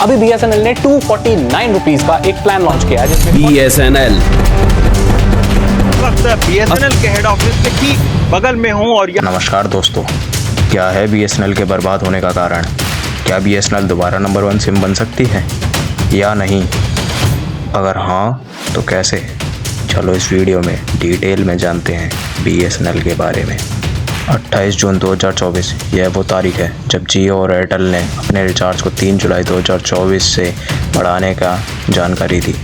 अभी BSNL ने 249 rupees का एक प्लान लॉन्च किया है जिसमें BSNL BSNL के हेड ऑफिस के ठीक बगल में हूँ और नमस्कार दोस्तों, क्या है BSNL के बर्बाद होने का कारण? क्या BSNL दोबारा नंबर 1 सिम बन सकती है या नहीं? अगर हाँ तो कैसे? चलो इस वीडियो में डिटेल में जानते हैं BSNL के बारे में। 28 जून 2024 यह वो तारीख है जब जियो और एयरटेल ने अपने रिचार्ज को 3 जुलाई 2024 से बढ़ाने का जानकारी दी,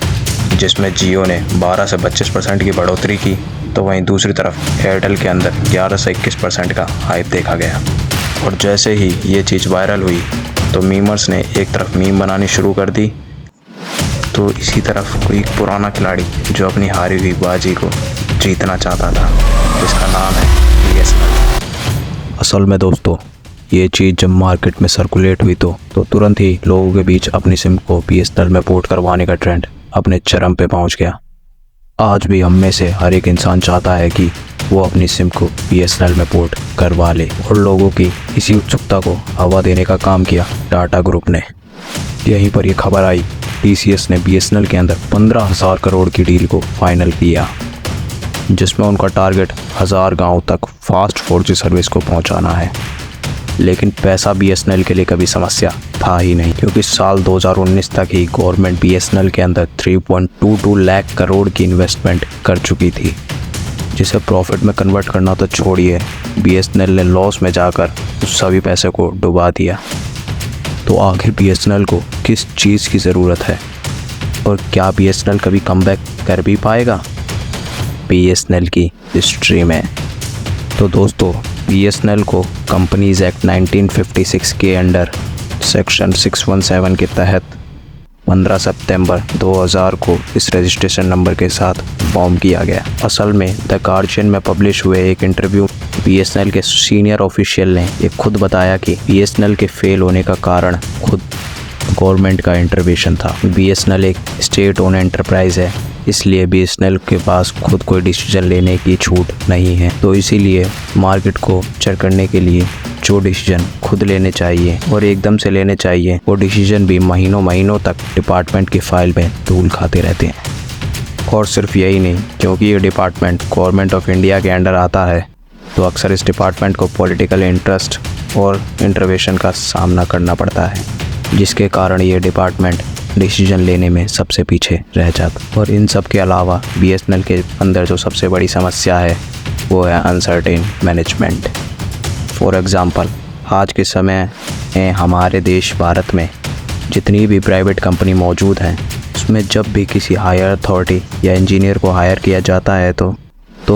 जिसमें जियो ने 12 से 25% की बढ़ोतरी की, तो वहीं दूसरी तरफ एयरटेल के अंदर 11 से 21% का हाइप देखा गया। और जैसे ही ये चीज़ वायरल हुई तो मीमर्स ने एक तरफ मीम बनानी शुरू कर दी, तो इसी तरफ कोई पुराना खिलाड़ी जो अपनी हारी हुई बाजी को जीतना चाहता था, जिसका नाम है BSNL। असल में दोस्तों, ये चीज़ जब मार्केट में सर्कुलेट हुई तो तुरंत ही लोगों के बीच अपनी सिम को BSNL में पोर्ट करवाने का ट्रेंड अपने चरम पे पहुंच गया। आज भी हम में से हर एक इंसान चाहता है कि वो अपनी सिम को BSNL में पोर्ट करवा ले, और लोगों की इसी उत्सुकता को हवा देने का काम किया टाटा ग्रुप ने। यहीं पर यह खबर आई, TCS ने BSNL के अंदर 15,000 करोड़ की डील को फाइनल किया, जिसमें उनका टारगेट 1000 गाँव तक फास्ट 4G सर्विस को पहुँचाना है। लेकिन पैसा BSNL के लिए कभी समस्या था ही नहीं, क्योंकि साल 2019 तक ही गवर्नमेंट BSNL के अंदर 3.22 लाख करोड़ की इन्वेस्टमेंट कर चुकी थी, जिसे प्रॉफिट में कन्वर्ट करना तो छोड़िए, BSNL ने लॉस में जाकर उस सभी पैसे को डुबा दिया। तो आखिर BSNL को किस चीज़ की ज़रूरत है, और क्या BSNL कभी कमबैक कर भी पाएगा BSNL की हिस्ट्री में? तो दोस्तों, BSNL को कंपनीज एक्ट 1956 के अंडर सेक्शन 617 के तहत 15 सितंबर 2000 को इस रजिस्ट्रेशन नंबर के साथ फॉर्म किया गया। असल में द गार्जियन में पब्लिश हुए एक इंटरव्यू BSNL के सीनियर ऑफिशियल ने ये खुद बताया कि BSNL के फेल होने का कारण खुद गवर्नमेंट का इंटरवेंशन था। BSNL एक स्टेट ओन एंटरप्राइज है, इसलिए BSNL के पास खुद कोई डिसीजन लेने की छूट नहीं है। तो इसीलिए मार्केट को चेक करने के लिए जो डिसीजन खुद लेने चाहिए और एकदम से लेने चाहिए, वो डिसीजन भी महीनों तक डिपार्टमेंट की फाइल में धूल खाते रहते हैं। और सिर्फ यही नहीं, क्योंकि ये डिपार्टमेंट गवर्नमेंट ऑफ इंडिया के अंडर आता है, तो अक्सर इस डिपार्टमेंट को पॉलिटिकल इंटरेस्ट और इंटरवेंशन का सामना करना पड़ता है, जिसके कारण ये डिपार्टमेंट डिसीजन लेने में सबसे पीछे रह जाता। और इन सब के अलावा BSNL के अंदर जो सबसे बड़ी समस्या है वो है अनसर्टेन मैनेजमेंट। फॉर एग्ज़ाम्पल, आज के समय में हमारे देश भारत में जितनी भी प्राइवेट कंपनी मौजूद हैं, उसमें जब भी किसी हायर अथॉरिटी या इंजीनियर को हायर किया जाता है तो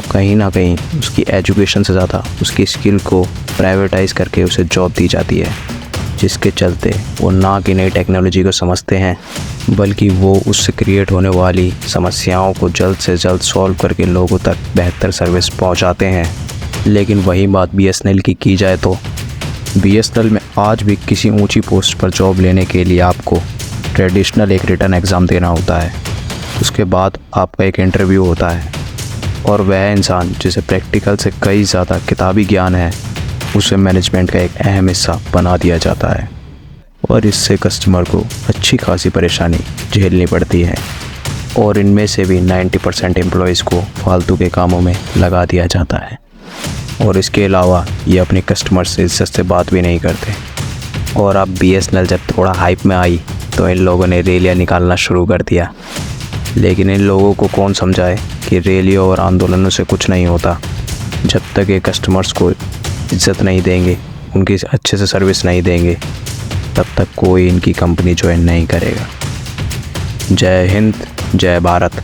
कहीं ना कहीं उसकी एजुकेशन से ज़्यादा उसकी स्किल को प्राइवेटाइज करके उसे जॉब दी जाती है, जिसके चलते वो ना कि नई टेक्नोलॉजी को समझते हैं, बल्कि वो उससे क्रिएट होने वाली समस्याओं को जल्द से जल्द सॉल्व करके लोगों तक बेहतर सर्विस पहुंचाते हैं। लेकिन वही बात BSNL की जाए तो BSNL में आज भी किसी ऊंची पोस्ट पर जॉब लेने के लिए आपको ट्रेडिशनल एक रिटन एग्ज़ाम देना होता है। उसके बाद आपका एक इंटरव्यू होता है, और वह इंसान जिसे प्रैक्टिकल से कई ज़्यादा किताबी ज्ञान है, उसे मैनेजमेंट का एक अहम हिस्सा बना दिया जाता है, और इससे कस्टमर को अच्छी खासी परेशानी झेलनी पड़ती है। और इनमें से भी 90% एम्प्लॉयज़ को फालतू के कामों में लगा दिया जाता है, और इसके अलावा ये अपने कस्टमर से इज्जत से बात भी नहीं करते। और अब BSNL जब थोड़ा हाइप में आई तो इन लोगों ने रैलियाँ निकालना शुरू कर दिया। लेकिन इन लोगों को कौन समझाए कि रैलियों और आंदोलनों से कुछ नहीं होता। जब तक ये कस्टमर्स को इज्जत नहीं देंगे, उनकी अच्छे से सर्विस नहीं देंगे, तब तक कोई इनकी कंपनी ज्वाइन नहीं करेगा। जय हिंद, जय भारत।